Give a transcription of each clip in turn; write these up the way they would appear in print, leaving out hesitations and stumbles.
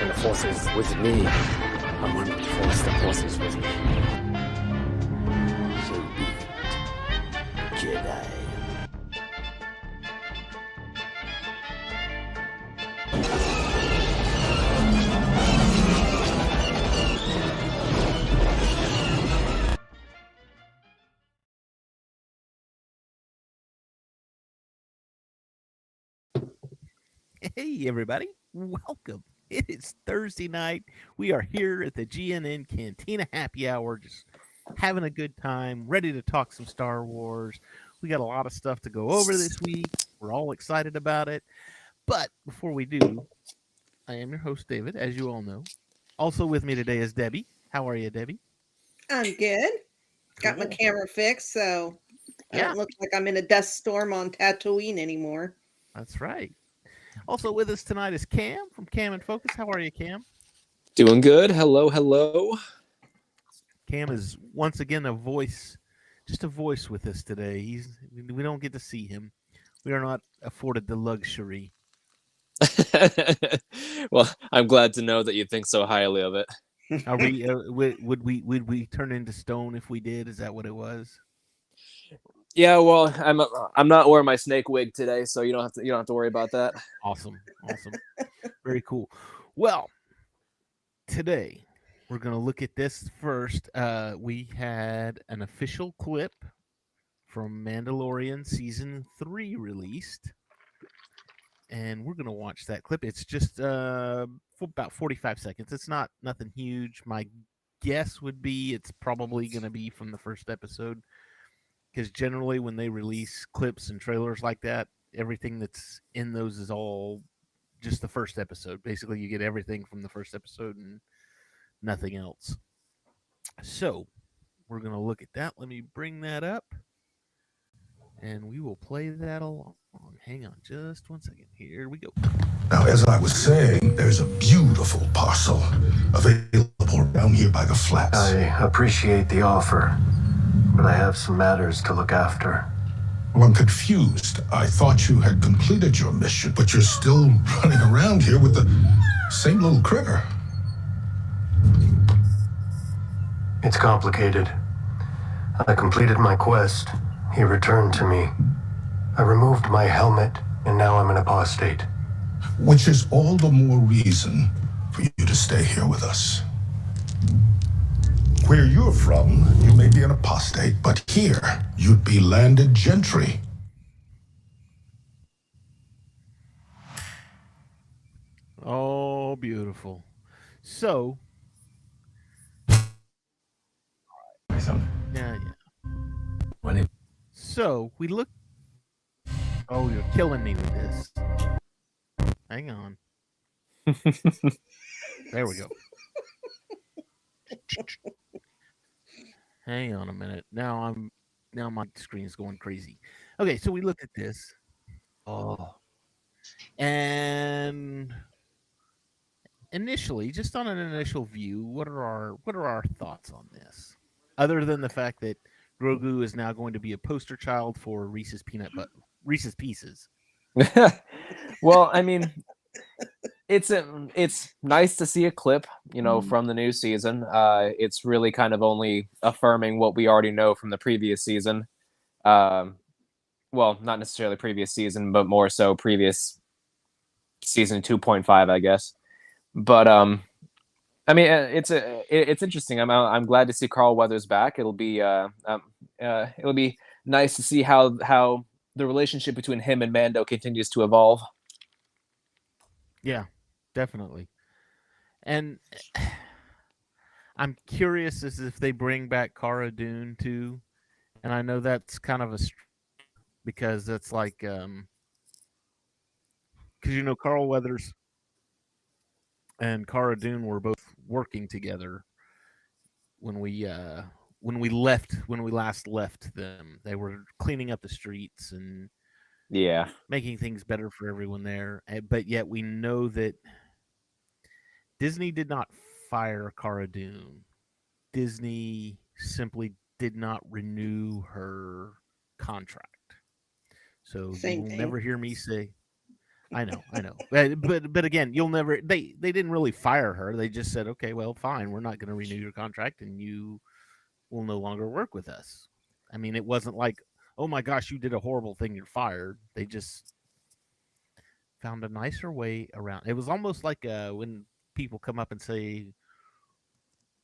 and the Force is with me. I'm one with the Force. The Force is with me. So be it, Jedi. Hey, everybody. Welcome. It is Thursday night. We are here at the GNN Cantina Happy Hour, just having a good time, ready to talk some Star Wars. We got a lot of stuff to go over this week. We're all excited about it. But before we do, I am your host, David, as you all know. Also with me today is Debbie. How are you, Debbie? I'm good. Got my Cool. camera fixed, so I Yeah, don't look like I'm in a dust storm on Tatooine anymore. that's right. Also with us tonight is Cam from Cam and Focus. How are you, Cam? Doing good. Hello, hello. Cam is once again a voice, just a voice with us today. We don't get to see him. We are not afforded the luxury. Well, I'm glad to know that you think so highly of it. Are we? Would we turn into stone if we did? Is that what it was? Yeah, well, I'm not wearing my snake wig today, so you don't have to worry about that. Awesome, awesome, very cool. Well, today we're gonna look at this first. We had an official clip from Mandalorian season 3 released, and we're gonna watch that clip. It's just for about 45 seconds. It's not nothing huge. My guess would be it's probably gonna be from the first episode, because generally when they release clips and trailers like that, everything that's in those is all just the first episode. Basically, you get everything from the first episode and nothing else. So we're gonna look at that. Let me bring that up, and we will play that along. Hang on just one second. Here we go. Now, as I was saying, there's a beautiful parcel available down here by the flats. I appreciate the offer, but I have some matters to look after. Well, I'm confused. I thought you had completed your mission, but you're still running around here with the same little critter. It's complicated. I completed my quest. He returned to me. I removed my helmet, and now I'm an apostate. Which is all the more reason for you to stay here with us. Where you're from, you may be an apostate, but here, you'd be landed gentry. Oh, beautiful. So, yeah. So we look. Oh, you're killing me with this. Hang on. There we go. Hang on a minute. Now my screen's going crazy. Okay, so we look at this. Oh. And initially, just on an initial view, what are our thoughts on this? Other than the fact that Grogu is now going to be a poster child for Reese's Pieces. Well, I mean, it's nice to see a clip, from the new season. It's really kind of only affirming what we already know from the previous season. Well, not necessarily previous season, but more so previous season 2.5, I guess. But I mean, it's interesting. I'm glad to see Carl Weathers back. It'll be nice to see how the relationship between him and Mando continues to evolve. Yeah, definitely. And I'm curious as if they bring back Cara Dune too. And I know that's kind of because that's like because Carl Weathers and Cara Dune were both working together when we last left them. They were cleaning up the streets and Yeah. making things better for everyone there. But yet we know that Disney did not fire Cara Dune. Disney simply did not renew her contract. So Same you will thing. never hear me say I know. But again, you'll never. They didn't really fire her. They just said, okay, well, fine, we're not going to renew your contract, and you will no longer work with us. I mean, it wasn't like, oh my gosh, you did a horrible thing, you're fired. They just found a nicer way around. It was almost like when people come up and say,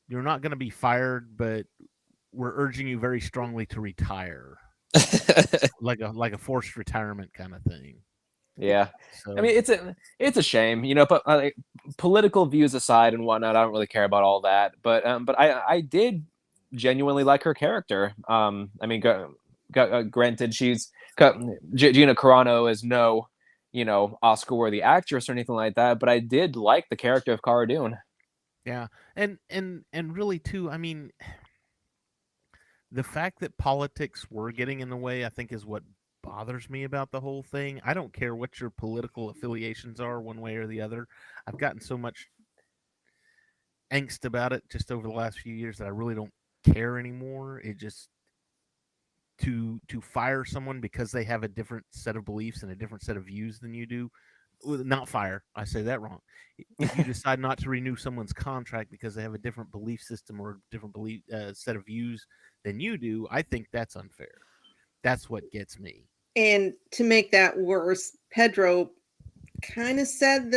you're not going to be fired, but we're urging you very strongly to retire, like a forced retirement kind of thing. Yeah, So I mean it's a shame, but like, political views aside and whatnot, I don't really care about all that. But I did genuinely like her character. I mean, granted, Gina Carano is no, Oscar-worthy actress or anything like that, but I did like the character of Cara Dune. yeah, and really too. I mean, the fact that politics were getting in the way, I think, is what bothers me about the whole thing. I don't care what your political affiliations are, one way or the other. I've gotten so much angst about it just over the last few years that I really don't care anymore. It just to fire someone because they have a different set of beliefs and a different set of views than you do. Not fire. I say that wrong. If you decide not to renew someone's contract because they have a different belief system or a different belief set of views than you do, I think that's unfair. That's what gets me. And to make that worse, Pedro kind of said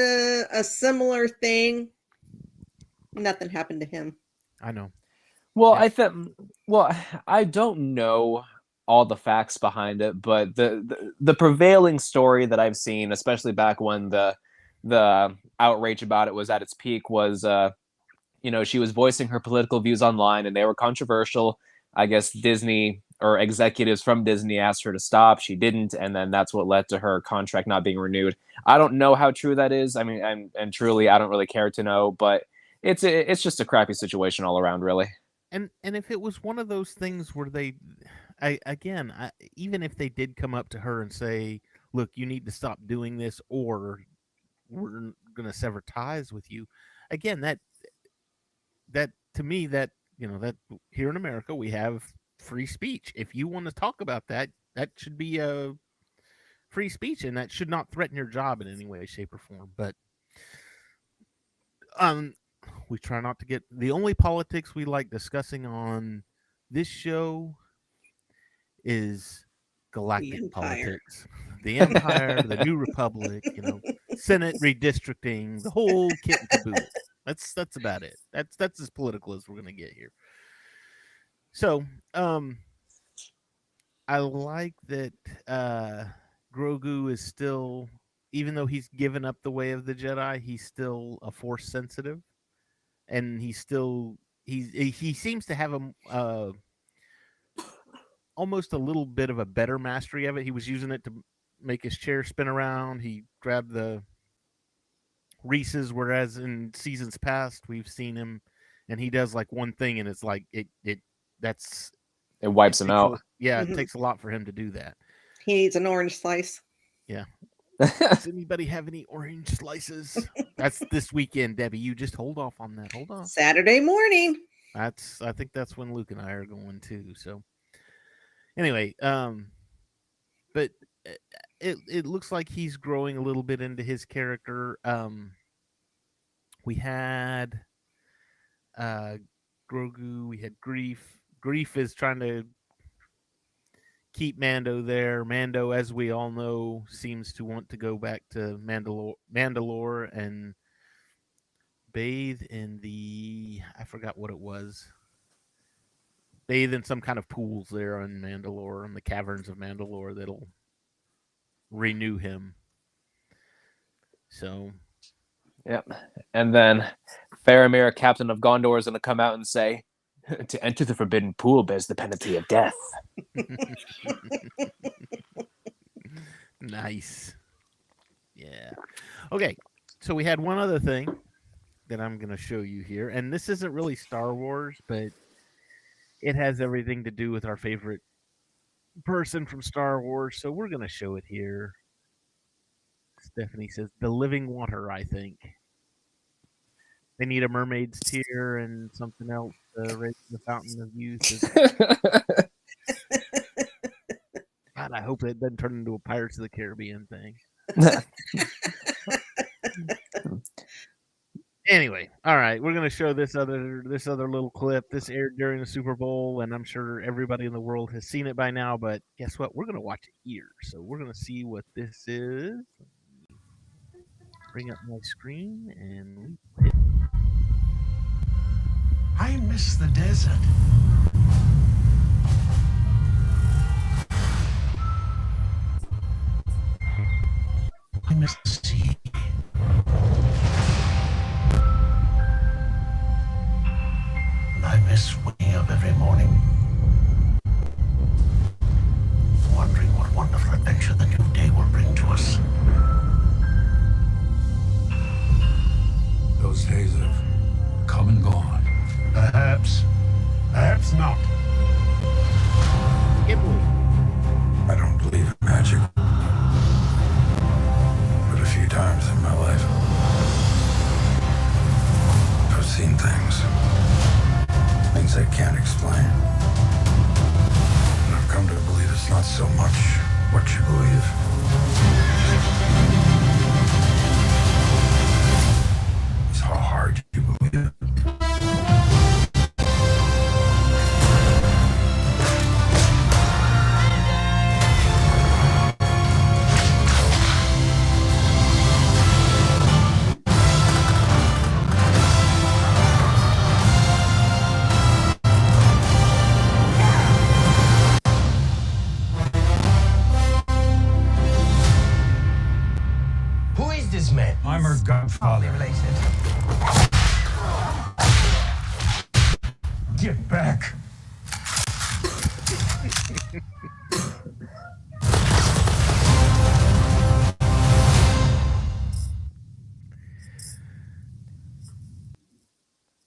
a similar thing. Nothing happened to him. I know. Well, Yeah. I don't know all the facts behind it, but the prevailing story that I've seen, especially back when the outrage about it was at its peak, was she was voicing her political views online, and they were controversial. I guess Disney or executives from Disney asked her to stop. She didn't, and then that's what led to her contract not being renewed. I don't know how true that is. I mean, and truly, I don't really care to know, but it's just a crappy situation all around, really. And if it was one of those things where even if they did come up to her and say, "Look, you need to stop doing this, or we're going to sever ties with you," again, that to me, that that here in America we have free speech. If you want to talk about that, that should be a free speech, and that should not threaten your job in any way, shape, or form. But we try not to get the only politics we like discussing on this show is galactic politics, the Empire, the New Republic, Senate redistricting, the whole kit and caboodle. That's about it. That's as political as we're gonna get here. So, I like that Grogu is still, even though he's given up the way of the Jedi, he's still a Force sensitive, and he seems to have almost a little bit of a better mastery of it. He was using it to make his chair spin around. He grabbed the Reese's, whereas in seasons past we've seen him, and he does like one thing, and it's like it wipes him out. It takes a lot for him to do that. He needs an orange slice. Yeah. Does anybody have any orange slices? That's this weekend, Debbie. You just hold off on that. Hold on. Saturday morning. I think that's when Luke and I are going too. So anyway, but it looks like he's growing a little bit into his character. We had Grogu, we had Grief. Grief is trying to keep Mando there. Mando, as we all know, seems to want to go back to Mandalore and bathe in I forgot what it was. Bathe in some kind of pools there on Mandalore, in the caverns of Mandalore, that'll renew him. So, yep. And then Faramir, Captain of Gondor, is going to come out and say, "To enter the Forbidden Pool bears the penalty of death." Nice. Yeah. Okay. So we had one other thing that I'm going to show you here, and this isn't really Star Wars, but it has everything to do with our favorite person from Star Wars, so we're going to show it here. Stephanie says, "The living water, I think." They need a mermaid's tear and something else to raise the fountain of youth. God, I hope it doesn't turn into a Pirates of the Caribbean thing. Anyway, all right, we're gonna show this other little clip. This aired during the Super Bowl, and I'm sure everybody in the world has seen it by now. But guess what? We're gonna watch it here. So we're gonna see what this is. Bring up my screen and I miss the desert. I miss the sea. And I miss waking up every morning, wondering what wonderful adventure the new day will bring to us. Those days have come and gone. Perhaps not. I don't believe in magic. But a few times in my life, I've seen things I can't explain. And I've come to believe it's not so much what you believe. It's how hard you believe it. Who is this man? I'm her godfather. Related. Get back.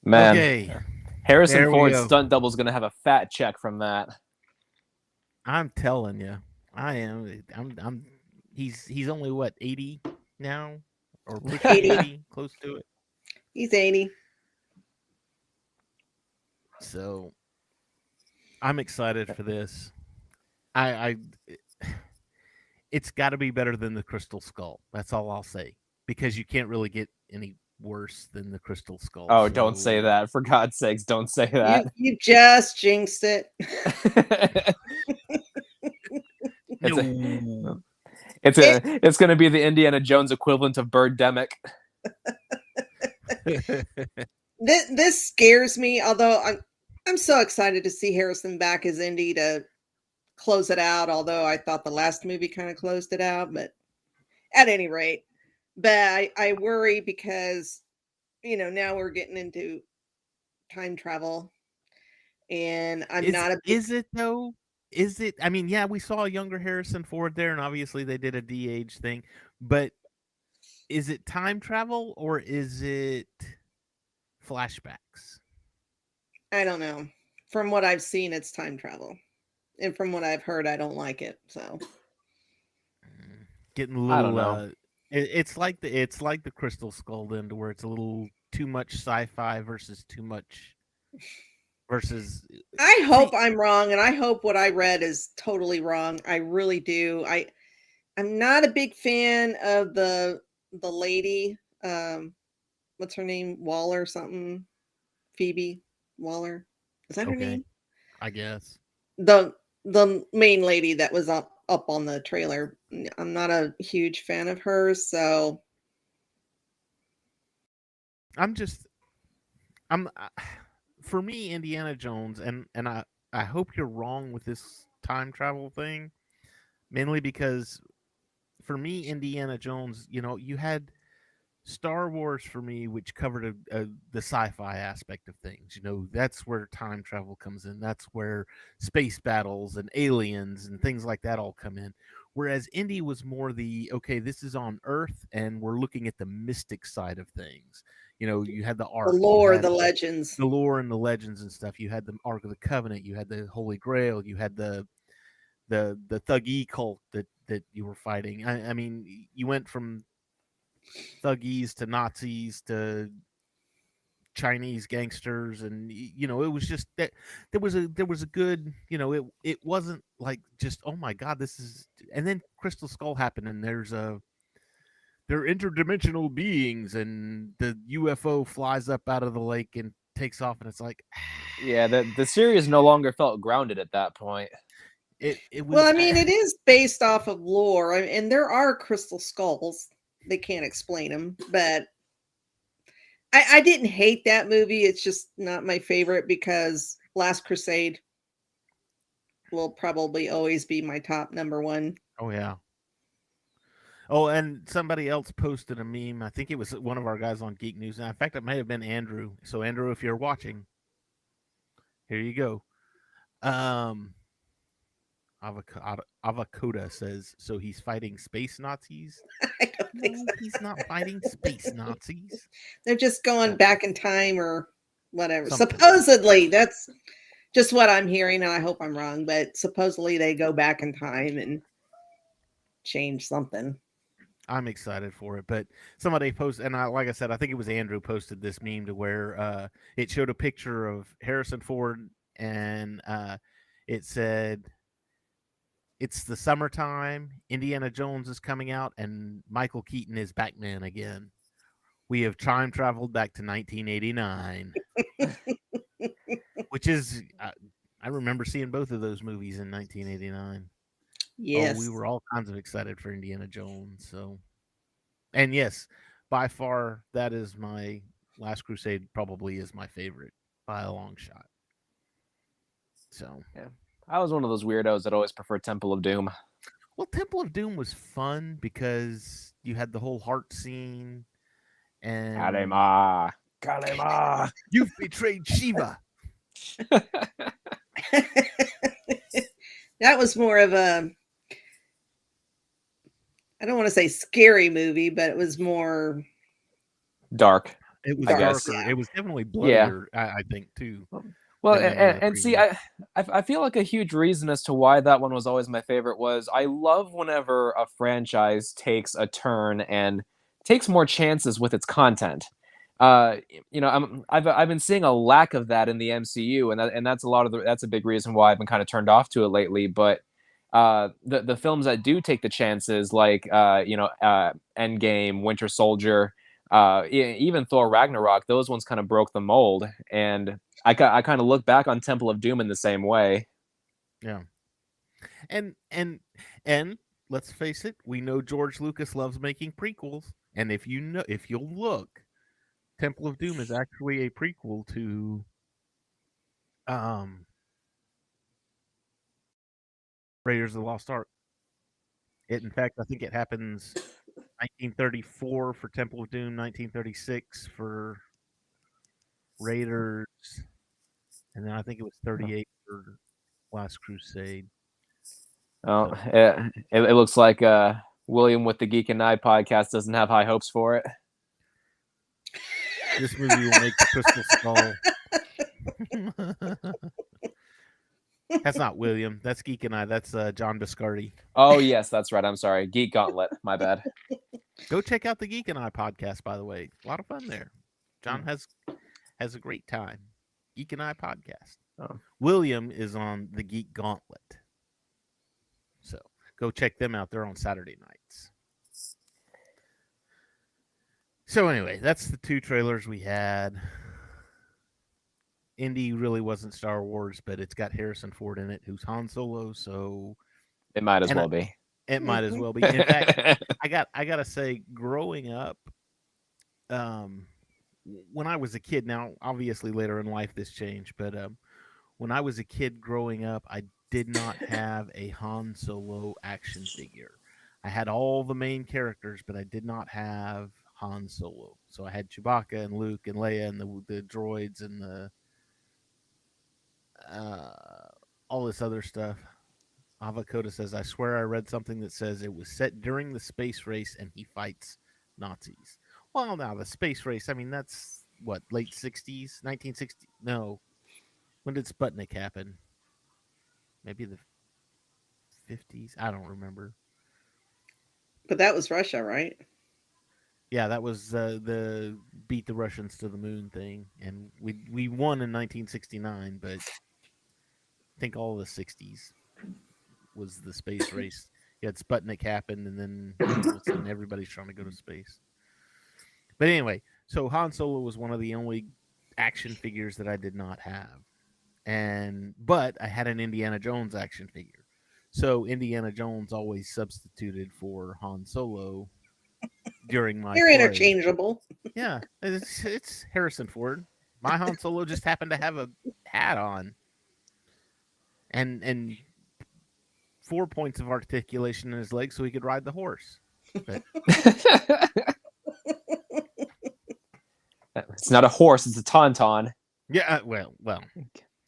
Man, okay. Harrison There we Ford's go. stunt double's gonna have a fat check from that. I'm telling you, I am. I'm. He's only what 80 now, or pushing 80. 80, close to it. He's 80. So I'm excited for this. It's got to be better than the Crystal Skull. That's all I'll say, because you can't really get any worse than the Crystal Skull. Oh, don't say that. For God's sakes, don't say You, that. you just jinxed it. No. It's going to be the Indiana Jones equivalent of Birdemic. This scares me, although I'm so excited to see Harrison back as Indy to close it out, although I thought the last movie kind of closed it out, but at any rate. But I worry because, now we're getting into time travel, and I'm not a big Is it though? Is it? I mean, yeah, we saw a younger Harrison Ford there, and obviously they did a de-age thing. But is it time travel or is it flashbacks? I don't know. From what I've seen, it's time travel. And from what I've heard, I don't like it. So Getting a little. I don't know. It's like the Crystal Skull then, to where it's a little too much sci-fi versus too much versus. I hope I'm wrong, and I hope what I read is totally wrong. I really do. I'm not a big fan of the lady. What's her name? Waller something. Phoebe Waller. Is that her Okay. name? I guess. The main lady that was up on the trailer. I'm not a huge fan of hers, so for me, Indiana Jones, and I hope you're wrong with this time travel thing, mainly because for me, Indiana Jones, you had Star Wars for me, which covered the sci-fi aspect of things. That's where time travel comes in. That's where space battles and aliens and things like that all come in. Whereas Indy was more okay, this is on Earth, and we're looking at the mystic side of things. You had the Ark, the lore, the legends. the lore and the legends and stuff. You had the Ark of the Covenant. You had the Holy Grail. You had the Thuggee cult that you were fighting. I mean, you went from thuggies to Nazis to Chinese gangsters, and it was just that there was a good, it wasn't like just, oh my god, this is. And then Crystal Skull happened, and there's a they're interdimensional beings, and the UFO flies up out of the lake and takes off, and it's like, Yeah, the series no longer felt grounded at that point. it was. Well, I mean, it is based off of lore, and there are crystal skulls. They can't explain them, but I didn't hate that movie. It's just not my favorite because Last Crusade will probably always be my top number one. Oh yeah. Oh, and somebody else posted a meme. I think it was one of our guys on Geek News. In fact, it may have been Andrew. So Andrew, if you're watching, here you go. Avocoda says, so he's fighting space Nazis? I don't think No, so. he's not fighting space Nazis. They're just going back in time or whatever. Something. Supposedly, that's just what I'm hearing, and I hope I'm wrong, but supposedly they go back in time and change something. I'm excited for it, but somebody posted, and like I said, I think it was Andrew posted this meme to where it showed a picture of Harrison Ford, and it said, "It's the summertime. Indiana Jones is coming out, and Michael Keaton is Batman again. We have time traveled back to 1989," which is I remember seeing both of those movies in 1989. Yes. Oh, we were all kinds of excited for Indiana Jones. So, and yes, by far, that is my Last Crusade. Probably is my favorite by a long shot. So, yeah, I was one of those weirdos that always preferred Temple of Doom. Well, Temple of Doom was fun because you had the whole heart scene, and Kalema, Kalema. You've betrayed Shiva. That was more of a, I don't want to say scary movie, but it was more dark. It was darker. Yeah. It was definitely bloodier, I think, too. Well, than and see, I feel like a huge reason as to why that one was always my favorite was I love whenever a franchise takes a turn and takes more chances with its content. I've been seeing a lack of that in the MCU, and that's a big reason why I've been kind of turned off to it lately. But the films that do take the chances, like Endgame, Winter Soldier, even Thor Ragnarok, those ones kind of broke the mold, and I kind of look back on Temple of Doom in the same way. Yeah, and let's face it, we know George Lucas loves making prequels, and if you'll look, Temple of Doom is actually a prequel to Raiders of the Lost Ark. In fact, I think it happens 1934 for Temple of Doom, 1936 for Raiders, and then I think it was 38 for Last Crusade. Oh, it looks like William with the Geek and I podcast doesn't have high hopes for it. This movie will make the Crystal Skull. That's not William. That's Geek and I. That's John Biscardi. Oh, yes, that's right. I'm sorry. Geek Gauntlet. My bad. Go check out the Geek and I podcast, by the way. A lot of fun there. John has a great time. Geek and I podcast. Oh. William is on the Geek Gauntlet. So go check them out. They're on Saturday nights. So anyway, that's the two trailers we had. Indy really wasn't Star Wars, but it's got Harrison Ford in it, who's Han Solo, so it might as well be. It might as well be. In fact, I gotta say, growing up, when I was a kid, now obviously later in life this changed, but when I was a kid growing up, I did not have a Han Solo action figure. I had all the main characters, but I did not have Han Solo. So I had Chewbacca and Luke and Leia and the droids and the all this other stuff. Avocoda says, I swear I read something that says it was set during the space race and he fights Nazis. Well, now the space race, I mean, that's what, late 60s? 1960? No. When did Sputnik happen? Maybe the 50s? I don't remember. But that was Russia, right? Yeah, that was the beat the Russians to the moon thing. And we won in 1969, but I think all the 60s was the space race. You had Sputnik happen, and then all of a sudden everybody's trying to go to space. But anyway, so Han Solo was one of the only action figures that I did not have, but I had an Indiana Jones action figure. So Indiana Jones always substituted for Han Solo during my You're play. interchangeable. Yeah, it's Harrison Ford. My Han Solo just happened to have a hat on, and 4 points of articulation in his legs, so he could ride the horse. But It's not a horse; it's a tauntaun. yeah, well,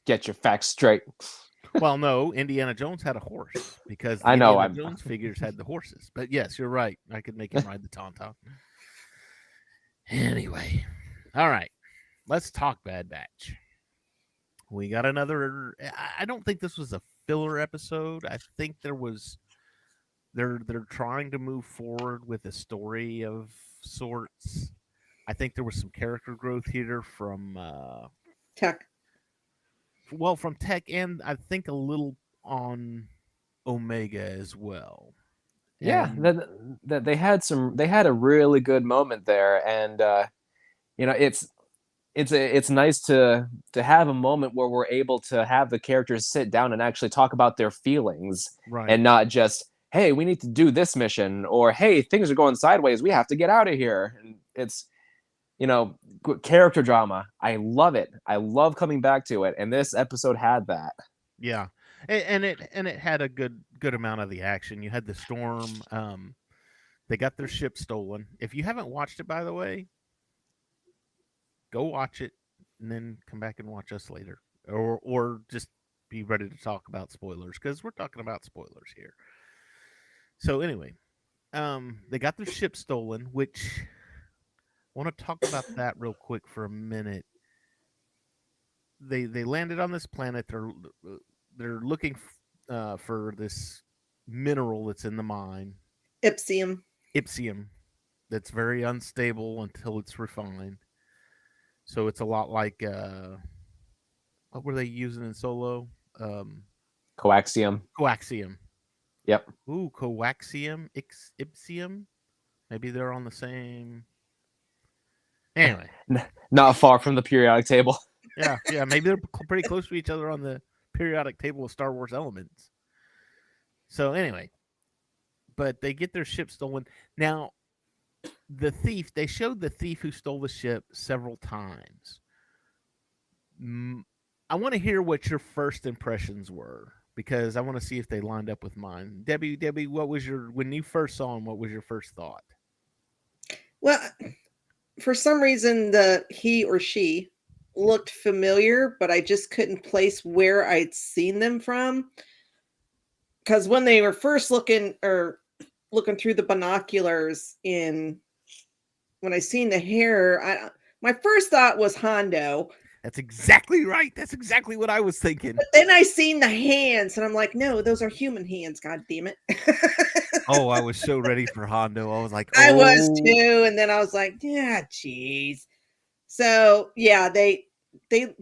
Get your facts straight. well. No, Indiana Jones had a horse because the I know, Indiana Jones figures had the horses. But yes, you're right. I could make him ride the tauntaun. Anyway, all right. Let's talk Bad Batch. We got another. I don't think this was a filler episode. I think there was. They're trying to move forward with a story of sorts. I think there was some character growth here from Tech. from Tech, and I think a little on Omega as well. Yeah, And that they had a really good moment there, and it's nice to have a moment where we're able to have the characters sit down and actually talk about their feelings, right. and not just, hey, we need to do this mission, or hey, things are going sideways, we have to get out of here. And it's character drama. I love it. I love coming back to it, and this episode had that. Yeah, and it had a good amount of the action. You had the storm. They got their ship stolen. If you haven't watched it, by the way, go watch it and then come back and watch us later, or just be ready to talk about spoilers because we're talking about spoilers here. So anyway, they got their ship stolen, which I want to talk about that real quick for a minute. They landed on this planet. They're looking for this mineral that's in the mine, Ipsium. that's very unstable until it's refined. So it's a lot like what were they using in Solo? Coaxium. Coaxium. Yep. Ooh, coaxium, ipsium. Maybe they're on the same. Anyway, Not far from the periodic table. yeah. Maybe they're pretty close to each other on the periodic table of Star Wars elements. So anyway, but they get their ship stolen. Now, the thief. They showed the thief who stole the ship several times. I want to hear what your first impressions were because I want to see if they lined up with mine. Debbie, what was when you first saw him? What was your first thought? Well, for some reason, he or she looked familiar, but I just couldn't place where I'd seen them from. Because when they were first looking through the binoculars when I seen the hair, my first thought was Hondo. That's exactly right. That's exactly what I was thinking. But then I seen the hands, and I'm like, no, those are human hands. God damn it! Oh, I was so ready for Hondo. I was like, I was too, and then I was like, yeah, geez. So yeah,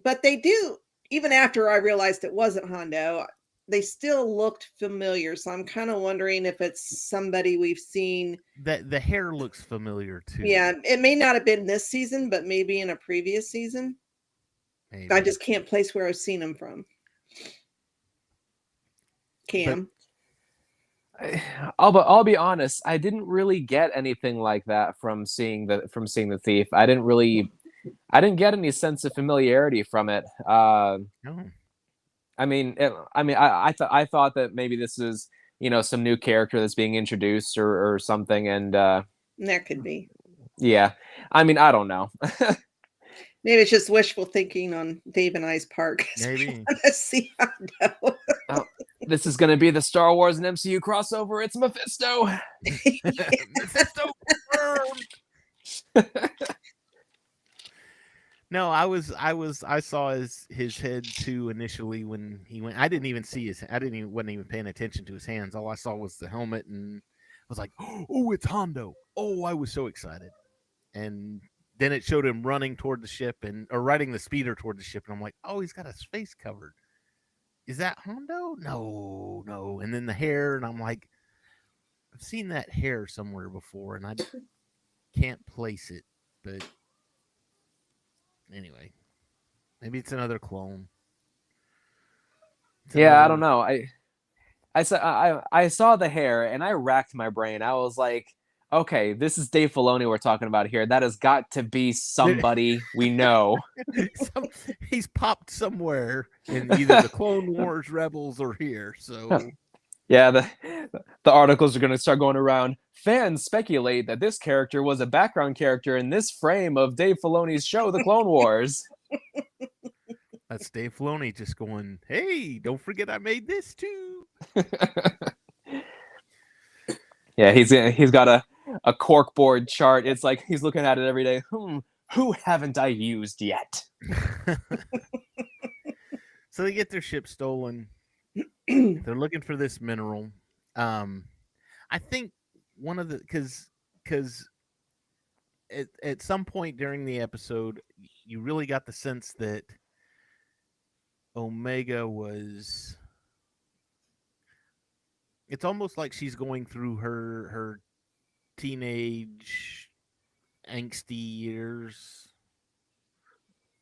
but they do. Even after I realized it wasn't Hondo, they still looked familiar. So I'm kind of wondering if it's somebody we've seen. That the hair looks familiar too. Yeah, it may not have been this season, but maybe in a previous season. Maybe. I just can't place where I've seen him from. Cam. I'll be honest. I didn't really get anything like that from seeing the thief. I didn't get any sense of familiarity from it. No. I thought that maybe this is some new character that's being introduced or something, and That could be. Yeah, I don't know. Maybe it's just wishful thinking on Dave and I's part. Maybe. Let's see Hondo. This is going to be the Star Wars and MCU crossover. It's Mephisto. Mephisto confirmed. No, I saw his head too initially when he went. I didn't even see wasn't even paying attention to his hands. All I saw was the helmet, and I was like, "Oh, it's Hondo!" Oh, I was so excited. And then it showed him running toward the ship or riding the speeder toward the ship, and I'm like, "Oh, he's got his face covered. Is that Hondo? No." And then the hair, and I'm like, I've seen that hair somewhere before, and I can't place it. But anyway, maybe it's another clone. Yeah, I don't know. I saw the hair and I racked my brain. I was like, okay, this is Dave Filoni we're talking about here. That has got to be somebody we know. He's popped somewhere in either the Clone Wars, Rebels, or here. So yeah, the articles are going to start going around. Fans speculate that this character was a background character in this frame of Dave Filoni's show, The Clone Wars. That's Dave Filoni just going, hey, don't forget I made this too. Yeah, he's got a corkboard chart. It's like he's looking at it every day. Who haven't I used yet? So they get their ship stolen. They're looking for this mineral. I think one of the because at some point during the episode, you really got the sense that Omega was. It's almost like she's going through her teenage angsty years.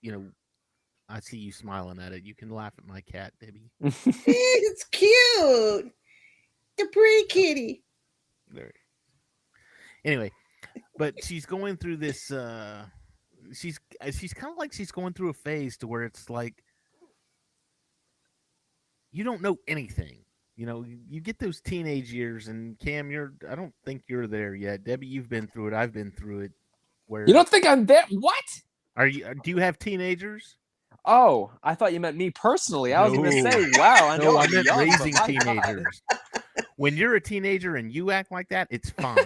You know, I see you smiling at it. You can laugh at my cat, Debbie. It's cute. The pretty kitty. There. Anyway, but she's going through this. She's kind of like she's going through a phase to where it's like you don't know anything. You know, you get those teenage years, and Cam, I don't think you're there yet. Debbie, you've been through it. I've been through it. Where you don't think I'm there? What? Are you? Do you have teenagers? Oh, I thought you meant me personally. I was going to say, wow. I know I I'm meant young, raising but my God. teenagers. When you're a teenager and you act like that, it's fine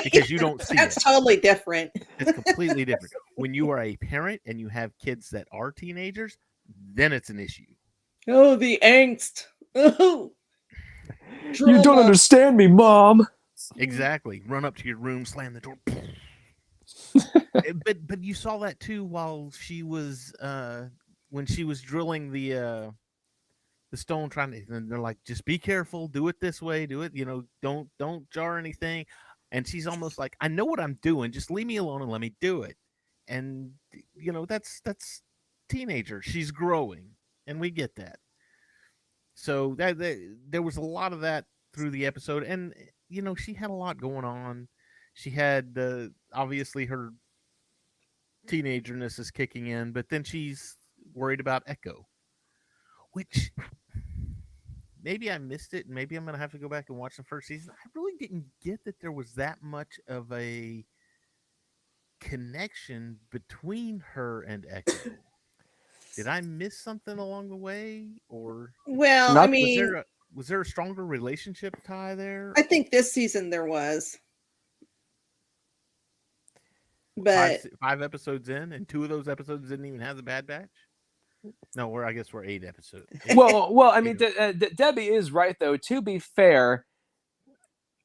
because you don't see That's it. totally different. It's completely different. When you are a parent and you have kids that are teenagers, then it's an issue. Oh, the angst. Oh, You don't understand me, Mom. Exactly. Run up to your room, slam the door. but you saw that too while she was when she was drilling the stone, trying to, and they're like, just be careful, do it this way, do it, don't jar anything. And she's almost like, I know what I'm doing, just leave me alone and let me do it. And that's teenager. She's growing, and we get that. So that there was a lot of that through the episode, and she had a lot going on. She had obviously her teenagerness is kicking in, but then she's worried about Echo, which maybe I missed it, and maybe I'm going to have to go back and watch the first season. I really didn't get that there was that much of a connection between her and Echo. Did I miss something along the way, or well, I mean, was there a stronger relationship tie there? I think this season there was, but 5 episodes in, and 2 of those episodes didn't even have the Bad Batch. No, I guess we're 8 episodes. Well, I mean, Debbie is right though. To be fair,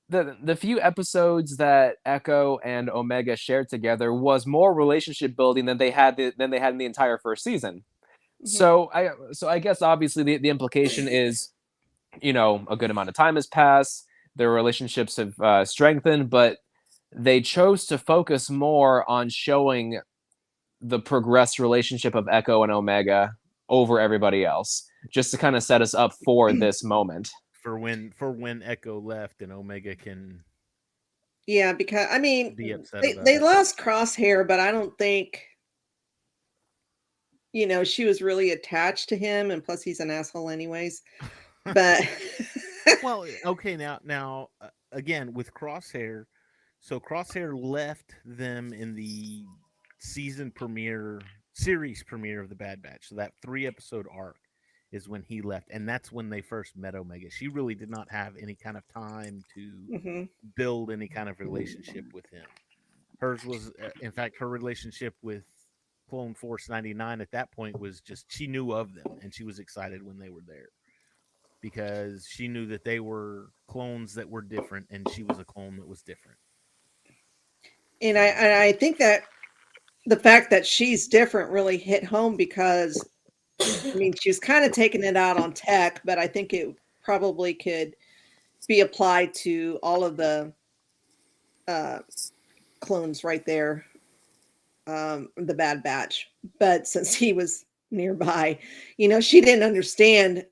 the few episodes that Echo and Omega shared together was more relationship building than they had in the entire first season. Mm-hmm. So I guess obviously the implication is, a good amount of time has passed. Their relationships have strengthened, but they chose to focus more on showing the progressed relationship of Echo and Omega over everybody else, just to kind of set us up for this moment. For when Echo left and Omega can. Yeah, because I mean, be upset they lost Crosshair, but I don't think she was really attached to him, and plus he's an asshole anyways. But well, okay, now again with Crosshair, so Crosshair left them in the series premiere of the Bad Batch. So that 3-episode arc is when he left, and that's when they first met Omega. She really did not have any kind of time to build any kind of relationship with him. Hers was, in fact, her relationship with Clone Force 99 at that point was just she knew of them, and she was excited when they were there because she knew that they were clones that were different, and she was a clone that was different. And I think that the fact that she's different really hit home because, I mean, she was kind of taking it out on Tech, but I think it probably could be applied to all of the clones right there, the Bad Batch. But since he was nearby, she didn't understand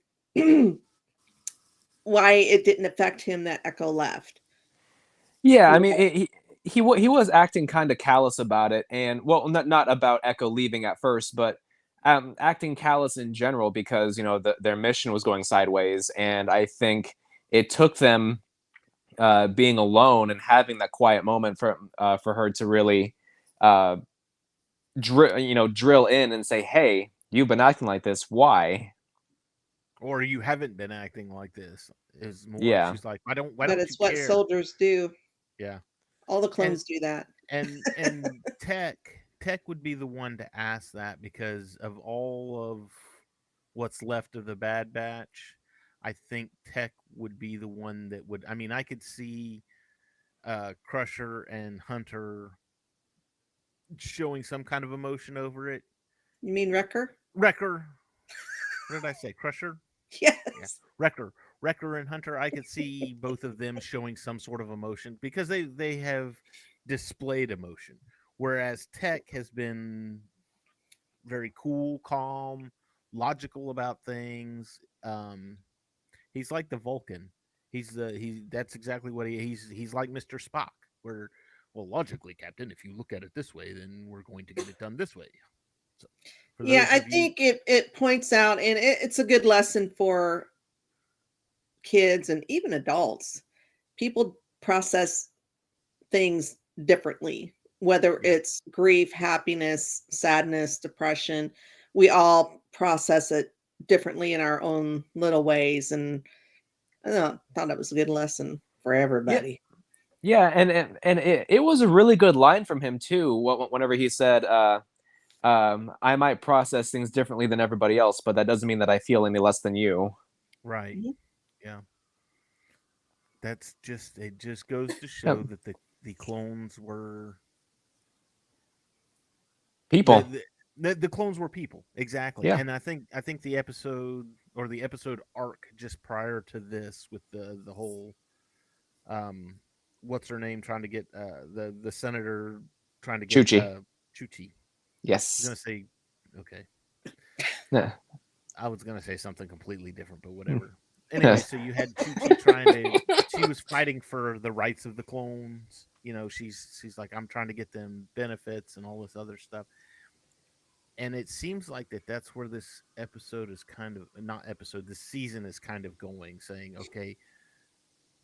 why it didn't affect him that Echo left. Yeah, I mean, he was acting kind of callous about it, and well, not about Echo leaving at first, but acting callous in general because their mission was going sideways, and I think it took them being alone and having that quiet moment for her to really drill in and say, "Hey, you've been acting like this. Why?" Or you haven't been acting like this. Is more. Yeah. She's like, why don't But it's you what care? soldiers do. Yeah. All the clones do that. And Tech would be the one to ask that because of all of what's left of the Bad Batch. I think Tech would be the one that would. I mean, I could see Crusher and Hunter showing some kind of emotion over it. You mean Wrecker? Wrecker. What did I say? Crusher? Yes. Yeah. Wrecker and Hunter, I could see both of them showing some sort of emotion because they have displayed emotion. Whereas Tech has been very cool, calm, logical about things. He's like the Vulcan. That's exactly what he's like Mr. Spock, where well logically, Captain, if you look at it this way, then we're going to get it done this way. So Yeah, I think it points out, and it's a good lesson for kids and even adults. People process things differently, whether it's grief, happiness, sadness, depression. We all process it differently in our own little ways. And I thought it was a good lesson for everybody. Yeah, and it was a really good line from him too. Whenever he said, "I might process things differently than everybody else, but that doesn't mean that I feel any less than you." Right. Mhm. Yeah. It just goes to show that the clones were people. The clones were people, exactly. Yeah. And I think the episode arc just prior to this with the whole what's her name trying to get the senator trying to get Chuchi. Chuchi. I Yes. was gonna say okay. Yeah. I was gonna say something completely different, but whatever. Anyway, so you had Chuchi she was fighting for the rights of the clones. She's like, I'm trying to get them benefits and all this other stuff. And it seems like that's where this episode is kind of not episode, this season is kind of going, saying, okay,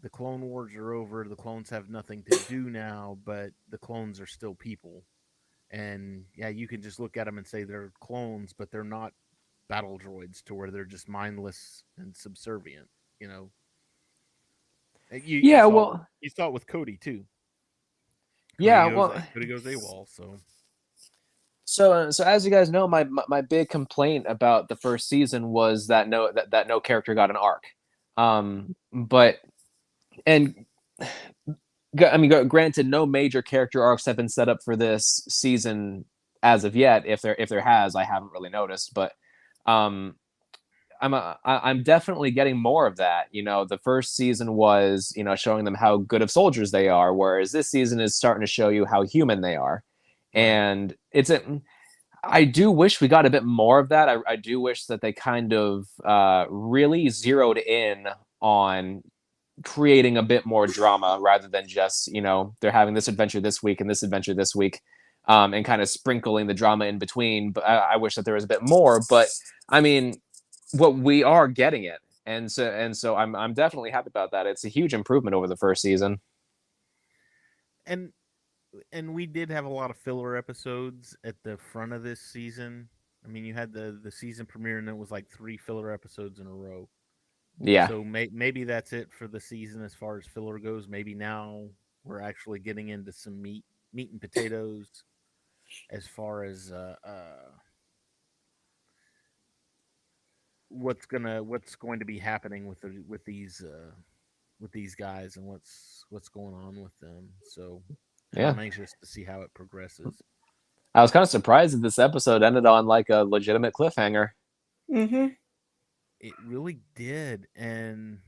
the Clone Wars are over, the clones have nothing to do now, but the clones are still people. And yeah, you can just look at them and say they're clones, but they're not battle droids to where they're just mindless and subservient. You saw it with Cody too. Cody goes AWOL. So as you guys know, my big complaint about the first season was that no character got an arc. Granted, no major character arcs have been set up for this season as of yet. If there has, I haven't really noticed. But I'm definitely getting more of that. The first season was showing them how good of soldiers they are, whereas this season is starting to show you how human they are. Right. And I do wish we got a bit more of that. I do wish that they kind of really zeroed in on creating a bit more drama rather than just, they're having this adventure this week and this adventure this week, and kind of sprinkling the drama in between. But I wish that there was a bit more. But I mean, what we are getting it. And so I'm definitely happy about that. It's a huge improvement over the first season. And we did have a lot of filler episodes at the front of this season. I mean, you had the season premiere, and it was like 3 filler episodes in a row. Yeah. So maybe that's it for the season as far as filler goes. Maybe now we're actually getting into some meat and potatoes as far as what's going to be happening with these guys and what's going on with them. So yeah, I'm anxious to see how it progresses. I was kind of surprised that this episode ended on like a legitimate cliffhanger. Mm-hmm. It really did, and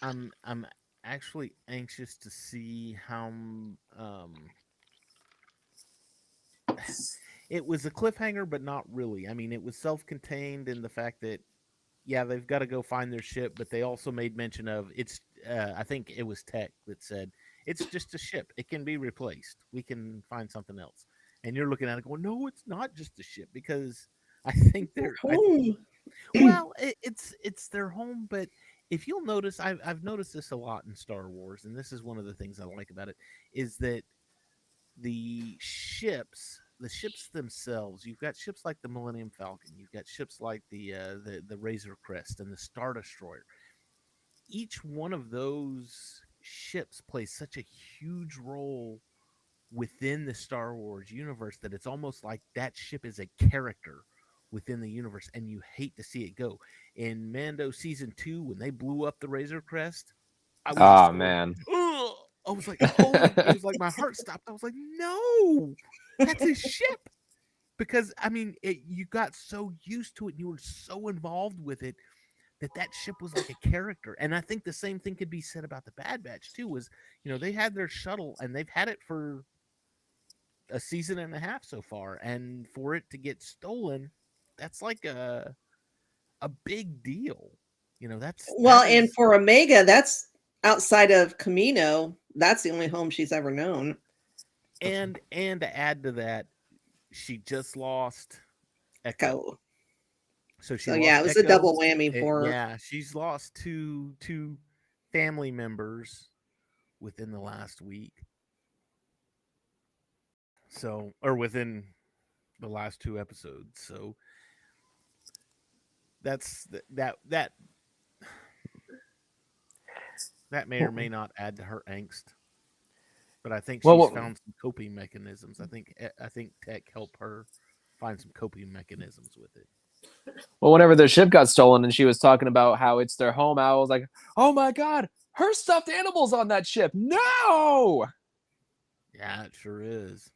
I'm actually anxious to see how it was a cliffhanger, but not really. I mean, it was self-contained in the fact that yeah, they've got to go find their ship, but they also made mention of it's. I think it was Tech that said it's just a ship. It can be replaced. We can find something else. And you're looking at it going, no, it's not just a ship because I think they're. Home. Well, it's their home, but if you'll notice, I've noticed this a lot in Star Wars, and this is one of the things I like about it, is that the ships themselves, you've got ships like the Millennium Falcon, you've got ships like the Razor Crest and the Star Destroyer. Each one of those ships plays such a huge role within the Star Wars universe that it's almost like that ship is a character within the universe, and you hate to see it go. In Mando season 2, when they blew up the Razor Crest, I was just Oh going, man. ugh. I was like, oh, it was like my heart stopped. I was like, no, that's his ship. Because I mean, you got so used to it, and you were so involved with it that ship was like a character. And I think the same thing could be said about the Bad Batch too. Was they had their shuttle, and they've had it for a season and a half so far, and for it to get stolen, that's like a big deal. Well, that and is for Omega, that's outside of Camino. That's the only home she's ever known. and to add to that, she just lost Echo. Go. So she So lost yeah, it was a Echo. double whammy for her. Yeah, she's lost two family members within the last week. So, or within the last 2 episodes. So that's that may or may not add to her angst. But I think she's found some coping mechanisms. I think Tech helped her find some coping mechanisms with it. Well, whenever their ship got stolen and she was talking about how it's their home, I was like, oh my God, her stuffed animal's on that ship. No! Yeah, it sure is.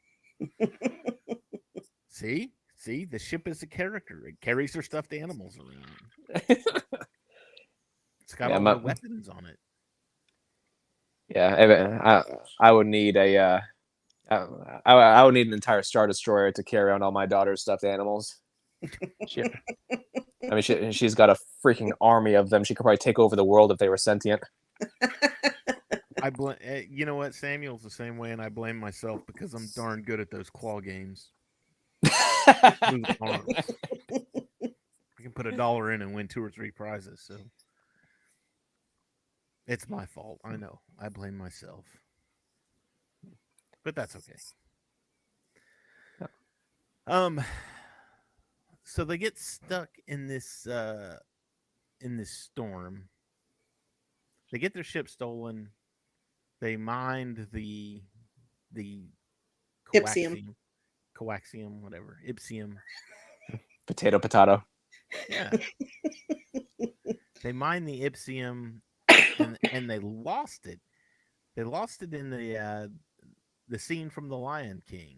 See, the ship is a character. It carries her stuffed animals around. It's got all the weapons on it. Yeah, I would need I would need an entire Star Destroyer to carry on all my daughter's stuffed animals. She's got a freaking army of them. She could probably take over the world if they were sentient. You know what? Samuel's the same way, and I blame myself because I'm darn good at those claw games. I can put $1 in and win 2 or 3 prizes. So it's my fault. I know. I blame myself, but that's okay. So they get stuck in this storm. They get their ship stolen. They mined the Ipsium, whatever, Ipsium. Potato. Yeah. They mined the Ipsium, and they lost it. They lost it in the scene from The Lion King.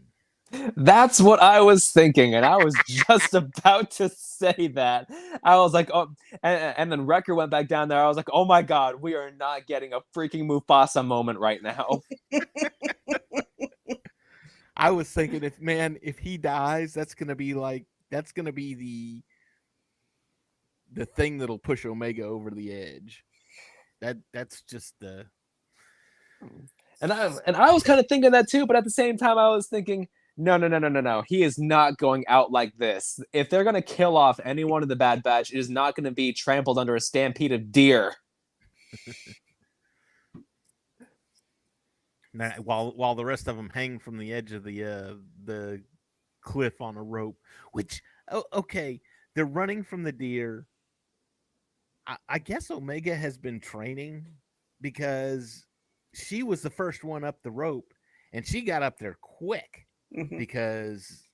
That's what I was thinking, and I was just about to say that. I was like, oh, and then Wrecker went back down there. I was like, oh my God, we are not getting a freaking Mufasa moment right now. I was thinking, if he dies, that's gonna be the thing that'll push Omega over the edge. That's just the. And I was kind of thinking that too, but at the same time, I was thinking, no. He is not going out like this. If they're going to kill off anyone in the Bad Batch, it is not going to be trampled under a stampede of deer. Now, while the rest of them hang from the edge of the cliff on a rope, which, okay, they're running from the deer. I guess Omega has been training because she was the first one up the rope, and she got up there quick. Mm-hmm. Because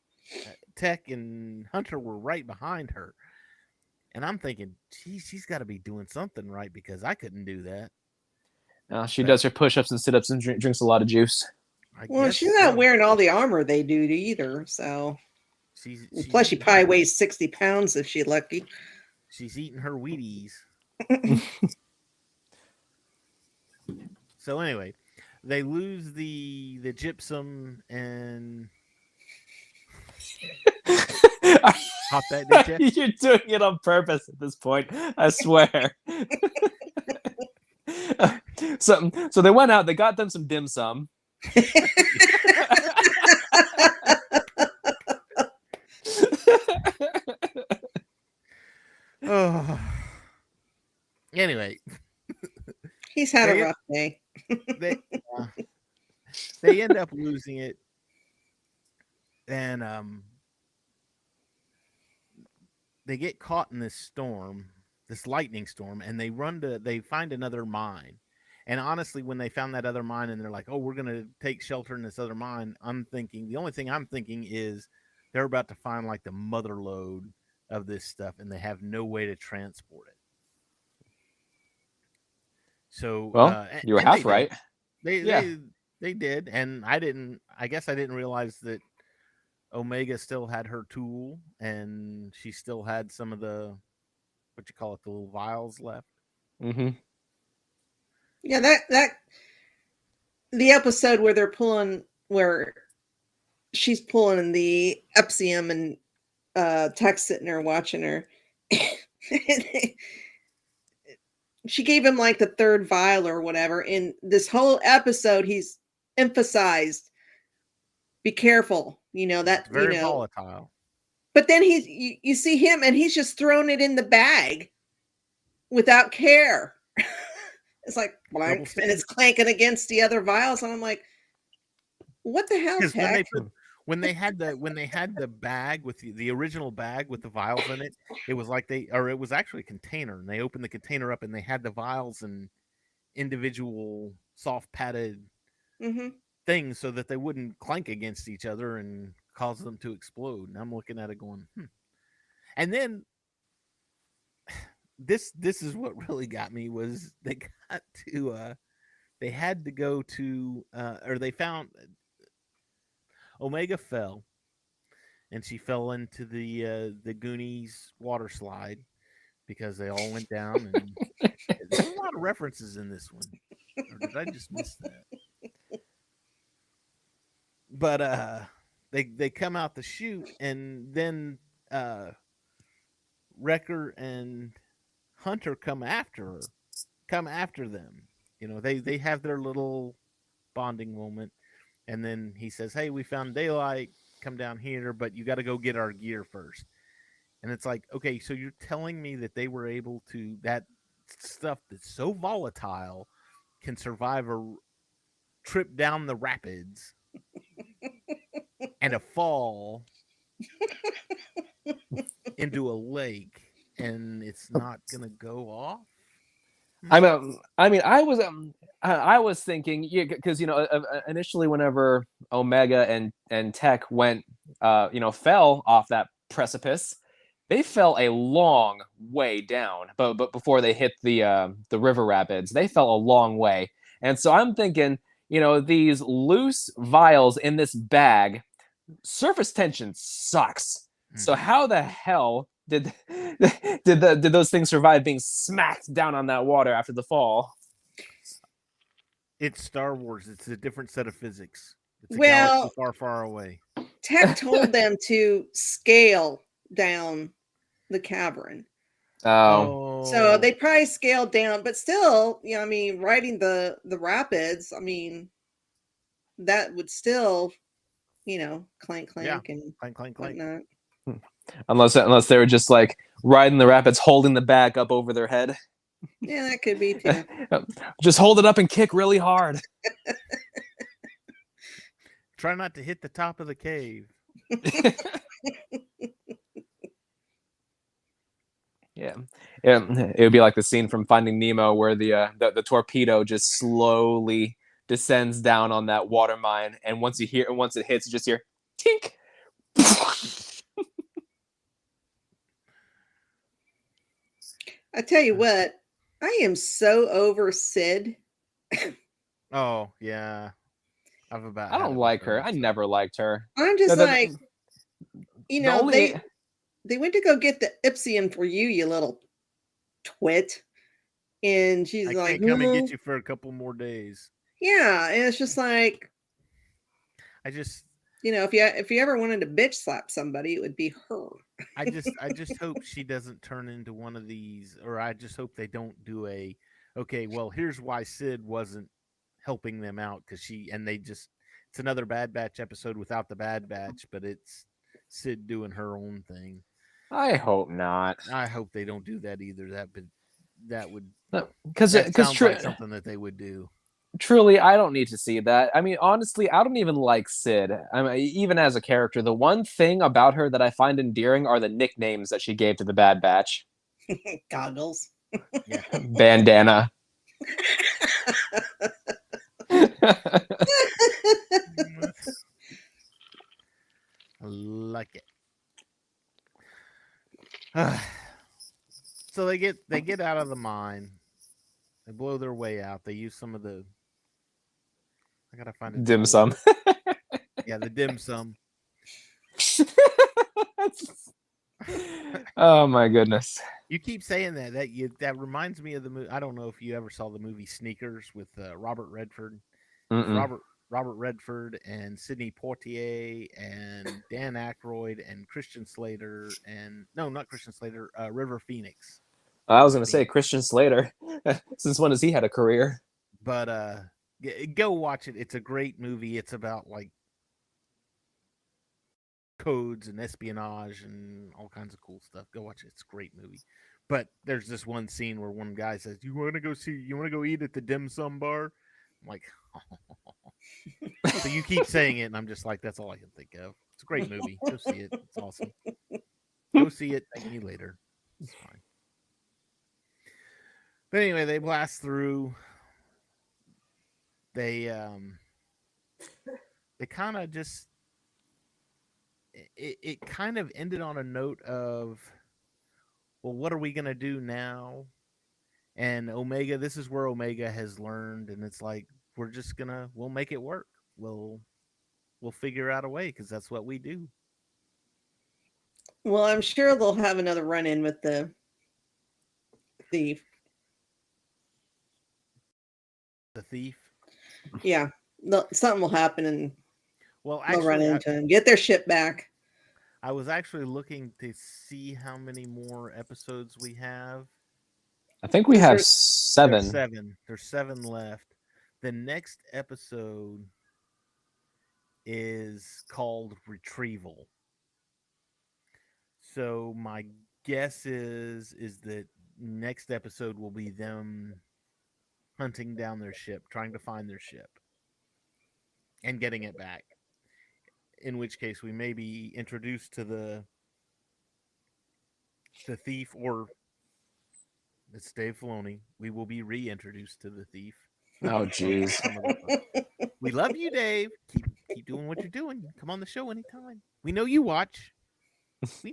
Tech and Hunter were right behind her. And I'm thinking, geez, she's got to be doing something right because I couldn't do that. She does her push-ups and sit-ups and drinks a lot of juice. Well, she's not wearing all the armor they do either. So, plus she probably weighs 60 pounds if she's lucky. She's eating her Wheaties. So anyway, they lose the gypsum and caught that, did you? You're doing it on purpose at this point. I swear. So they went out. They got them some dim sum. Oh. Anyway, He's had They- a rough day. they end up losing it, and they get caught in this storm, this lightning storm, and they find another mine. And honestly, when they found that other mine and they're like, oh, we're going to take shelter in this other mine, the only thing I'm thinking is they're about to find like the mother lode of this stuff and they have no way to transport it. So, Well, you were and half right. They did. And I guess I didn't realize that Omega still had her tool and she still had some of the, what you call it, the little vials left. Mm-hmm. Yeah, that the episode where she's pulling the Epsium and Tech's sitting there watching her. She gave him like the third vial or whatever. In this whole episode, he's emphasized, be careful, that, Very volatile. But then you see him and he's just throwing it in the bag without care. It's like blank, and it's clanking against the other vials, and I'm like, "What the hell?" When they had the bag with the original bag with the vials in it, it was like it was actually a container, and they opened the container up, and they had the vials in individual soft padded things so that they wouldn't clank against each other and cause them to explode. And I'm looking at it going, And then this is what really got me was they had to go to or they found Omega fell, and she fell into the Goonies water slide because they all went down. And there's a lot of references in this one, or did I just miss that? But they come out the chute, and then Wrecker and Hunter come after them. They have their little bonding moment, and then he says, hey, we found daylight, come down here, but you got to go get our gear first. And it's like, okay, so you're telling me that they were able to, that stuff that's so volatile can survive a trip down the rapids and a fall into a lake, and it's not gonna go off. I was thinking, because initially whenever Omega and Tech went, fell off that precipice, they fell a long way down. But before they hit the river rapids, they fell a long way. And so I'm thinking, these loose vials in this bag, surface tension sucks. So how the hell did those things survive being smacked down on that water after the fall? It's Star Wars. It's a different set of physics. It's a Well, galaxy far, far away. Tech told them to scale down the cavern. Oh. So they probably scaled down, but still, riding the rapids, that would still, clank, and clank. whatnot. Unless they were just like riding the rapids, holding the bag up over their head. Yeah, that could be too. Just hold it up and kick really hard. Try not to hit the top of the cave. Yeah, it would be like the scene from Finding Nemo where the torpedo just slowly descends down on that water mine, and once it hits, you just hear tink. I tell you what, I am so over Sid. Oh yeah, I don't like her. I never liked her. I'm just they went to go get the Ipsium for you little twit. And she's I like, can't come and "No." get you for a couple more days. Yeah, and it's just like, I just if you ever wanted to bitch slap somebody, it would be her. I just hope she doesn't turn into one of these, or I just hope they don't do a okay, well, here's why Sid wasn't helping them out because it's another Bad Batch episode without the Bad Batch, but it's Sid doing her own thing. I hope not. I hope they don't do that either. That Because sounds like something that they would do. Truly, I don't need to see that. I mean, honestly, I don't even like Sid. I mean, even as a character, the one thing about her that I find endearing are the nicknames that she gave to the Bad Batch. Goggles. Yeah. Bandana. I like it. So they get out of the mine. They blow their way out. They use some of the. I gotta find it. Dim sum. Yeah, the dim sum. Oh my goodness. You keep saying that. That reminds me of the movie. I don't know if you ever saw the movie Sneakers with Robert Redford. Robert Redford and Sidney Poitier and Dan Aykroyd and Christian Slater and no, not Christian Slater. River Phoenix. I was gonna say Christian Slater. Since when has he had a career? But go watch it. It's a great movie. It's about like codes and espionage and all kinds of cool stuff. Go watch it. It's a great movie. But there's this one scene where one guy says, you want to go eat at the dim sum bar? I'm like, so you keep saying it, and I'm just like, that's all I can think of. It's a great movie. Go see it. It's awesome. Go see it. Thank me later. It's fine. But anyway, they blast through. They kind of just it kind of ended on a note of, well, what are we gonna do now? And Omega, this is where Omega has learned, and it's like we'll make it work. We'll figure out a way because that's what we do. Well, I'm sure they'll have another run in with the thief. The thief. Yeah, something will happen, and well, they'll run into him, get their ship back. I was actually looking to see how many more episodes we have. I think we have 7. There's 7 left. The next episode is called Retrieval. So my guess is that next episode will be them hunting down their ship, trying to find their ship, and getting it back. In which case, we may be introduced to the thief, or it's Dave Filoni. We will be reintroduced to the thief. Oh, jeez. We love you, Dave. Keep doing what you're doing. Come on the show anytime. We know you watch. It's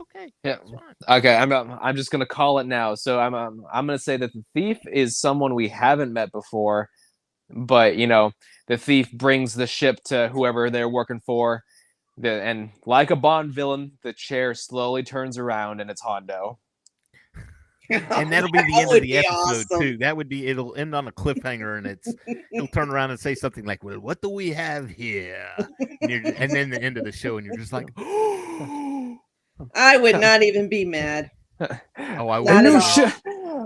okay. Yeah. It's fine. Okay. I'm just gonna call it now. So I'm gonna say that the thief is someone we haven't met before, but the thief brings the ship to whoever they're working for, and like a Bond villain, the chair slowly turns around and it's Hondo. And that'll be the end of the episode awesome. too. It'll end on a cliffhanger, and he'll turn around and say something like, "Well, what do we have here?" And then the end of the show, and you're just like, I would not even be mad. "Oh, I Not would."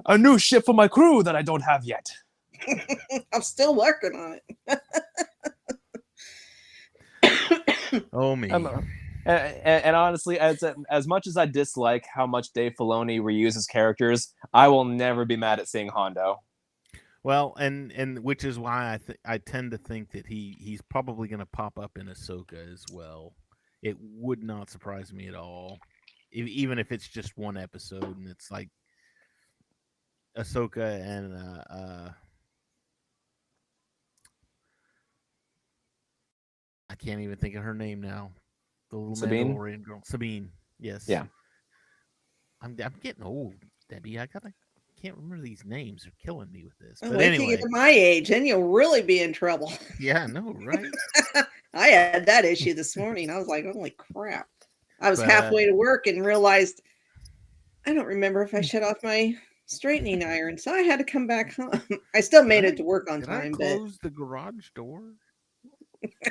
A new ship for my crew that I don't have yet. I'm still working on it. Oh me. And honestly, as much as I dislike how much Dave Filoni reuses characters, I will never be mad at seeing Hondo. Well, and which is why I tend to think that he's probably going to pop up in Ahsoka as well. It would not surprise me at all, even if it's just one episode and it's like Ahsoka and I can't even think of her name now. The little Sabine? Mandalorian girl, Sabine. Yes. Yeah. I'm getting old, Debbie. I can't remember these names. They're killing me with this. Wait But till you anyway, get to my age, and you'll really be in trouble. yeah, I know, right? I had that issue this morning. I was like, holy crap. I was But, halfway to work and realized I don't remember if I shut off my straightening iron, so I had to come back home. I still made it to work on Did I time, but close the garage door?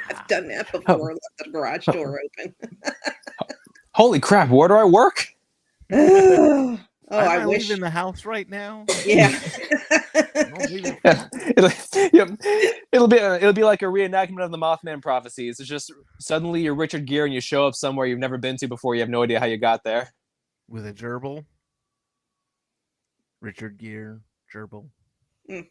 I've done that Oh. before. Left the garage door open. Holy crap! Where do I work? Oh, Am I I wish. leaving the house right now? Yeah. Don't leave it. It'll be like a reenactment of the Mothman prophecies. It's just suddenly you're Richard Gere and you show up somewhere you've never been to before. You have no idea how you got there. With a gerbil. Richard Gere, gerbil. Mm.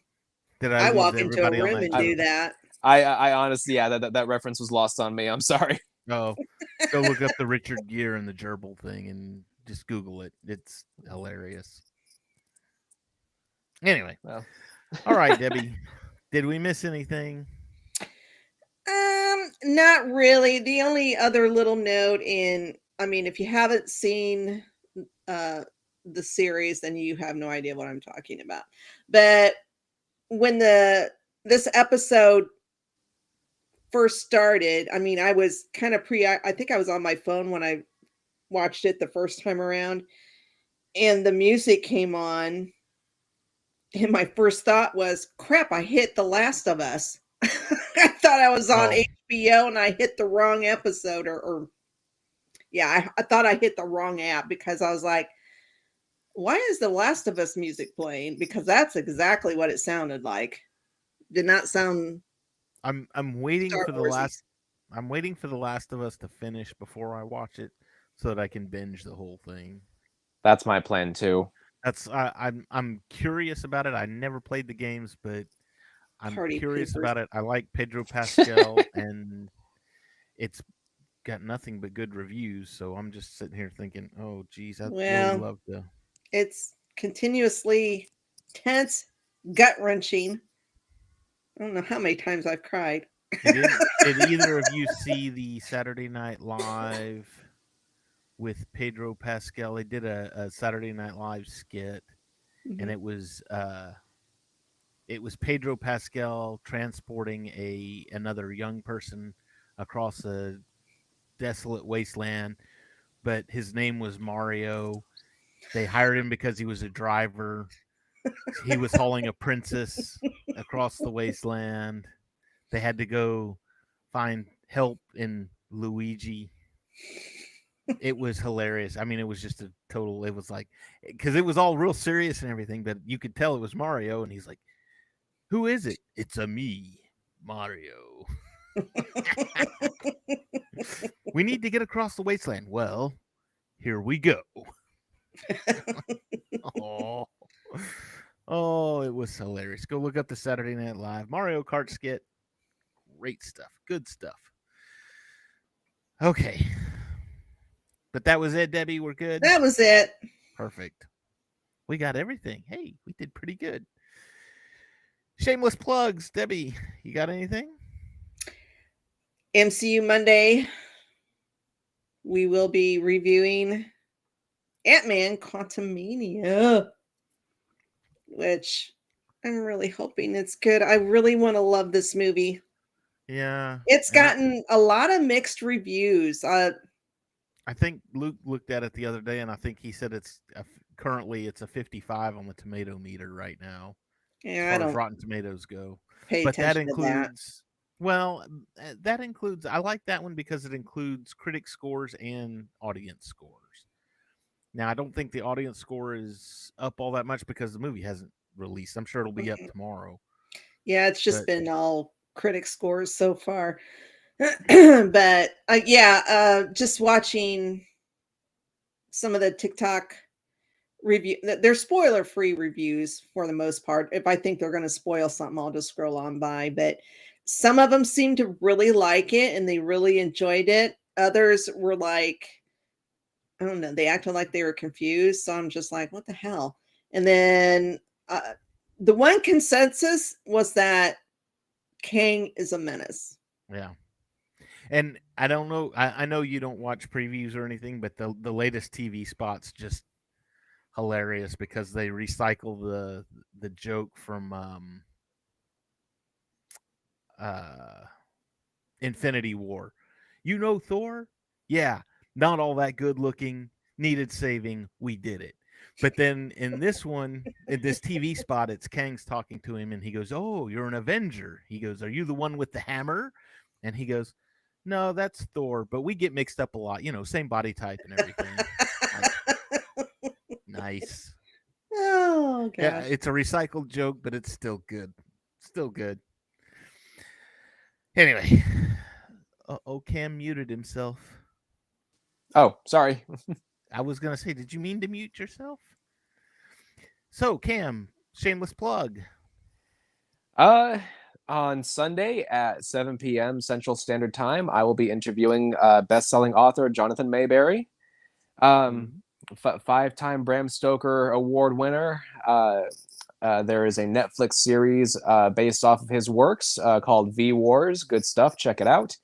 Did I lose walk into a everybody on room that and do joke? that. I honestly, yeah, that reference was lost on me. I'm sorry. Oh, go look up the Richard Gere and the gerbil thing and just Google it. It's hilarious. Anyway, Well. all right, Debbie. Did we miss anything? Not really. The only other little note if you haven't seen the series, then you have no idea what I'm talking about. But when this episode first started, I was kind of I think I was on my phone when I watched it the first time around, and the music came on, and my first thought was, crap, I hit The Last of Us. I thought I was on HBO and I hit the wrong episode, I thought I hit the wrong app, because I was like, why is The Last of Us music playing? Because that's exactly what it sounded like. Did not sound. I'm waiting Star for the Wars-y. last. I'm waiting for The Last of Us to finish before I watch it, so that I can binge the whole thing. That's my plan too. I'm curious about it. I never played the games, but I'm Party curious poopers. about it. I like Pedro Pascal, and it's got nothing but good reviews. So I'm just sitting here thinking, oh, geez, I'd really Well, love to. It's continuously tense, gut wrenching. I don't know how many times I've cried. Did either of you see the Saturday Night Live with Pedro Pascal? They did a Saturday Night Live skit, and it was Pedro Pascal transporting another young person across a desolate wasteland, but his name was Mario. They hired him because he was a driver. He was hauling a princess across the wasteland. They had to go find help in Luigi. It was hilarious. It was just it was like, because it was all real serious and everything, but you could tell it was Mario, and he's like, who is it? It's a me, Mario. We need to get across the wasteland. Well, here we go. Oh, it was hilarious. Go look up the Saturday Night Live Mario Kart skit. Great stuff. Good stuff. Okay. But that was it, Debbie. We're good. That was it. Perfect. We got everything. Hey, we did pretty good. Shameless plugs. Debbie, you got anything? MCU Monday, we will be reviewing Ant-Man Quantumania, which I'm really hoping it's good. I really want to love this movie. Yeah. It's gotten a lot of mixed reviews. I think Luke looked at it the other day, and I think he said currently it's a 55 on the tomato meter right now. Yeah, as far as Rotten Tomatoes go. Pay But that attention to that. includes that includes, I like that one because it includes critic scores and audience scores. Now, I don't think the audience score is up all that much because the movie hasn't released. I'm sure it'll be up tomorrow. Yeah, it's just been all critic scores so far. But just watching some of the TikTok review, they're spoiler-free reviews for the most part. If I think they're going to spoil something, I'll just scroll on by. But some of them seem to really like it and they really enjoyed it. Others were like, I don't know, they acted like they were confused. So I'm just like, what the hell? And then the one consensus was that Kang is a menace. Yeah. And I don't know, I know you don't watch previews or anything, but the latest TV spot's just hilarious because they recycle the joke from Infinity War. You know Thor? Yeah, not all that good looking, needed saving, we did it. But then in this one, in this TV spot, it's Kang's talking to him, and he goes, "Oh, you're an Avenger." He goes, "Are you the one with the hammer?" And he goes, "No, that's Thor, but we get mixed up a lot. Same body type and everything." Like, nice. Oh Yeah, gosh. it's a recycled joke, but it's still good. Still good. Anyway, Cam muted himself. Oh, sorry. I was gonna say, did you mean to mute yourself? So, Cam, shameless plug. On Sunday at 7 p.m. Central Standard Time, I will be interviewing best-selling author Jonathan Mayberry, five-time Bram Stoker Award winner. There is a Netflix series based off of his works called V Wars. Good stuff. Check it out.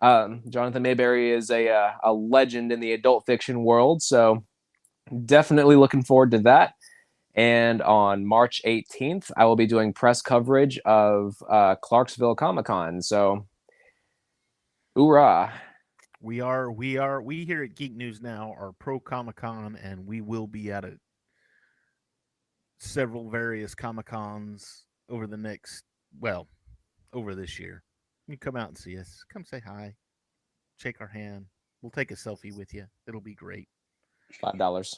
Jonathan Mayberry is a legend in the adult fiction world, so definitely looking forward to that. And on March 18th, I will be doing press coverage of Clarksville Comic-Con. So, hoorah! We here at Geek News Now are pro Comic-Con, and we will be at several various Comic-Cons over this year. You come out and see us. Come say hi. Shake our hand. We'll take a selfie with you. It'll be great. $5.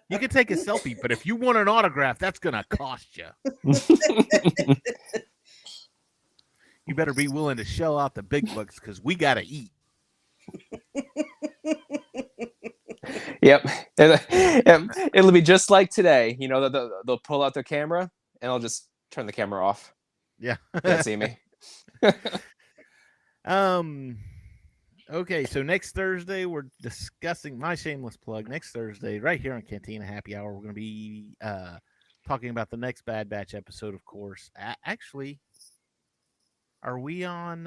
You can take a selfie, but if you want an autograph, that's going to cost you. You better be willing to shell out the big bucks because we got to eat. Yep. It'll be just like today. They'll pull out their camera and I'll just turn the camera off. Yeah. Can't see me. Okay, so next Thursday we're discussing my shameless plug. Next Thursday, right here on Cantina Happy Hour, we're going to be talking about the next Bad Batch episode, of course. Actually, are we on?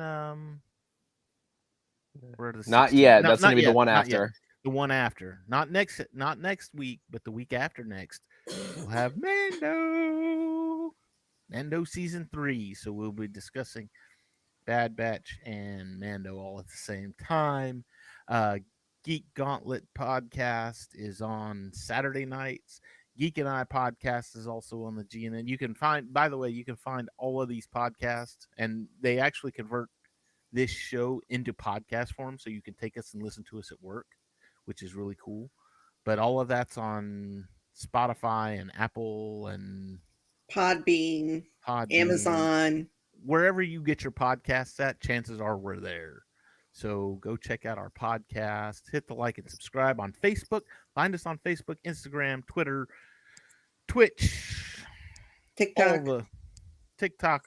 Not yet. That's going to be yet, the one after. The one after, not next week, but the week after next. We'll have Mando season 3. So we'll be discussing Bad Batch and Mando all at the same time. Geek Gauntlet podcast is on Saturday nights. Geek and I podcast is also on the GNN. You can find all of these podcasts, and they actually convert this show into podcast form, so you can take us and listen to us at work, which is really cool. But all of that's on Spotify and Apple and Podbean, Amazon. Wherever you get your podcasts at, chances are we're there. So go check out our podcast. Hit the like and subscribe on Facebook. Find us on Facebook, Instagram, Twitter, Twitch, TikTok,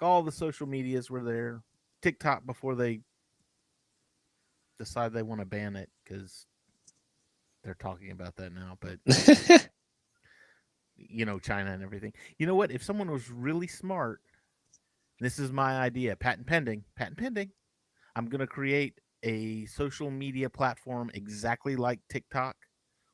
all the social medias were there. TikTok before they decide they want to ban it, because they're talking about that now. But China and everything. You know what? If someone was really smart, this is my idea. Patent pending. I'm going to create a social media platform exactly like TikTok.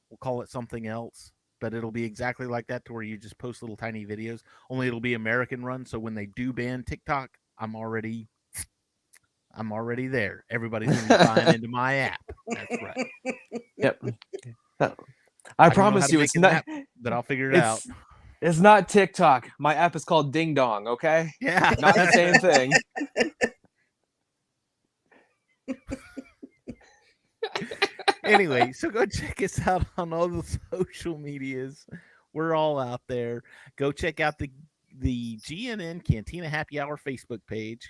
We'll call it something else, but it'll be exactly like that, to where you just post little tiny videos. Only it'll be American run. So when they do ban TikTok, I'm already there. Everybody's going to be buying into my app. That's right. Yep. I promise you, it's not. But I'll figure it out. It's not TikTok. My app is called Ding Dong. Okay. Yeah. Not the same thing. Anyway, so go check us out on all the social medias. We're all out there. Go check out the GNN Cantina Happy Hour Facebook page.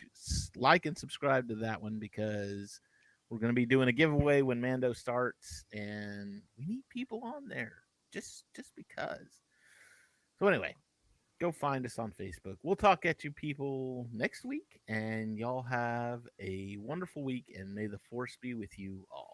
Like and subscribe to that one, because we're going to be doing a giveaway when Mando starts, and we need people on there just because. So anyway, go find us on Facebook. We'll talk at you people next week, and y'all have a wonderful week, and may the force be with you all.